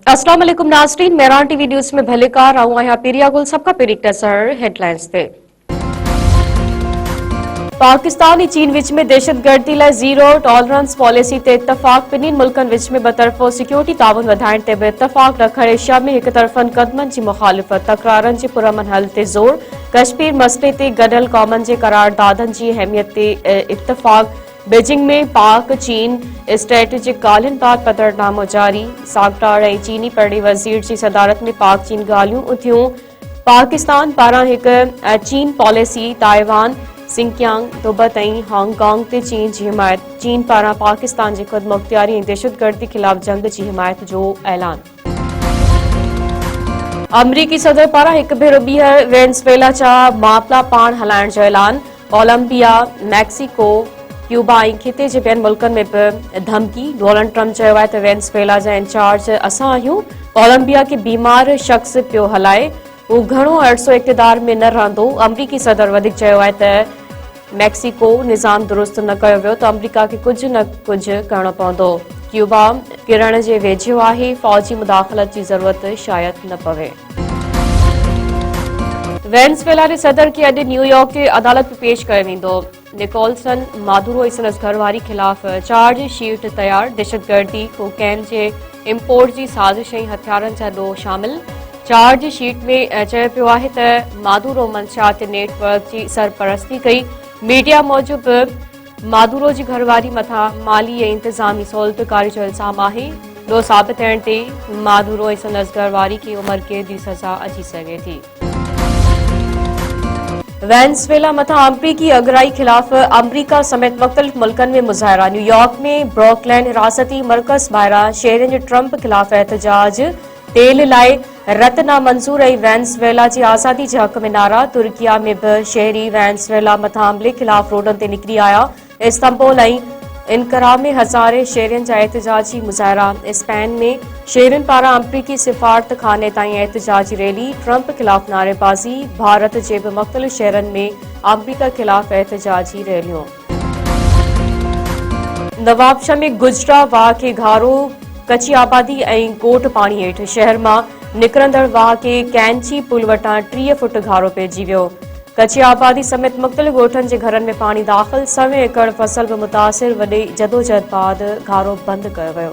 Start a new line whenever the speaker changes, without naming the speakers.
अस्सलाम वालेकुम नाज़रीन, मेहरान टीवी न्यूज़ में भलेकार आऊं आहियां पेरिया गुल सबका पहिरीं नज़र हेडलाइंस ते। पाकिस्तान ऐं चीन विच में दहशतगर्दी लाइ ज़ीरो टॉलरेंस पॉलिसी ते इतफ़ाक़। ॿिन्हिनि मुल्कनि विच में बतरफ़ो सिक्योरिटी ताउन वधाइण ते बि इतफ़ाक़ रखण। एशिया में हिक तरफ़नि क़दमनि जी मुख़ालिफ़त, तकरारनि जे पुरअमन हल ते ज़ोर। कश्मीर मसइले ते गॾियल क़ौमनि जे करारदादनि जी अहमियत ते इतफ़ाक़। बीजिंग में पाक चीन स्ट्रेटेजिक ॻाल्हियुनि बाबति पधरनामो जारी। सागटार ऐं चीनी परॾे वज़ीर जी सदारत में पाक चीन ॻाल्हियूं उथियूं। पाकिस्तान पारां हिक चीन पॉलिसी ताइवान, सिंकियांग, तिब्बत ऐं हांगकांग ते चीन जी हिमायत। चीन पारां पाकिस्तान जी ख़ुदमुख़्तियारी ऐं दहशतगर्दी ख़िलाफ़ जंग जी हिमायत जो ऐलान। अमरीकी सदर पारां हिक भेरो ॿीहर वेनेज़ुएला जा मामला पाण हलाइण जो ऐलान। कोलंबिया, मैक्सिको, क्यूबा ऐं खिते जे ॿियनि मुल्कनि में बि धमकी। डोनाल्ड ट्रंप चयो आहे त वेनेज़ुएला जा इंचार्ज असां आहियूं। कोलंबिया खे बीमार शख़्स पियो हलाए, हू घणो अरसो इक़्तिदार में न रहंदो। अमरीकी सदर वधीक चयो आहे त मैक्सिको निज़ाम दुरुस्त न कयो वियो त अमरीका खे कुझु न कुझु करणो पवंदो। क्यूबा किरण जे वेझो आहे, फ़ौजी मुदाख़लत जी ज़रूरत शायदि न पवे। वेनेज़ुएला जे सदर खे अॼु न्यूयॉर्क जे अदालत में पेश कयो वेंदो। निकोलसन मादुरो ऐं संदसि घरवारी ख़िलाफ़ चार्ज शीट तयार। दहशतगर्दी, कोकेन जे इम्पोर्ट जी साज़िश ऐं हथियारनि जा ॾोह शामिल। चार्ज शीट में चयो पियो आहे त मादुरो मंशियाती नेटवर्क जी सरपरस्ती कई। मीडिया मूजिबि मादुरो जी घरवारी मथां माली ऐं इंतिज़ामी सहूलियतकारी जो इल्ज़ाम आहे। ॾोह साबित थियण ते मादुरो ऐं संदसि घरवारी खे उमिरि कैद जी सज़ा अची सघे थी। वेनेज़ुएला मथां अमरीकी अगराई ख़िलाफ़ अमरीका समेत मुख़्तलिफ़ मुल्कनि में मुज़ाहिरा। न्यूयॉर्क में ब्रुकलिन हिरासती मर्कज़ ॿाहिरां शहरियुनि जे ट्रंप ख़िलाफ़ एहतजाज। तेल लाइ रत नामंज़ूर ऐं वेनेज़ुएला जी आज़ादी जे हक़ में नारा। तुर्किया में बि शहरी वेनेज़ुएला मथां हमले ख़िलाफ़ रोडनि ते निकिरी आया। इस्तांबुल ऐं इनकरा में हज़ारे शहरियुनि जा एहतजाजी मुज़ाहिरा। स्पेन में शहरियुनि पारां अमरीकी सिफ़ारत खाने ताईं एहतजाजी रैली। ट्रंप ख़िलाफ़ नारेबाज़ी। भारत जे बि मुख़्तलिफ़ शहरनि में अमरीका ख़िलाफ़ एहतजाजी रैलियूं। नवाबशाह में गुजरा वाह खे घारो, कची आबादी ऐं ॻोठ पाणी हेठि। शहर मां निकिरंदड़ वाह खे कैंची पुल वटां 30 फुट घारो पइजी वियो। कची आबादी समेत मुख़्तलिफ़ ॻोठनि जे घरनि में पाणी दाख़िल। 100 एकड़ फसल बि मुतासिर। वॾी जदोजहद बाद घारो बंदि कयो वियो।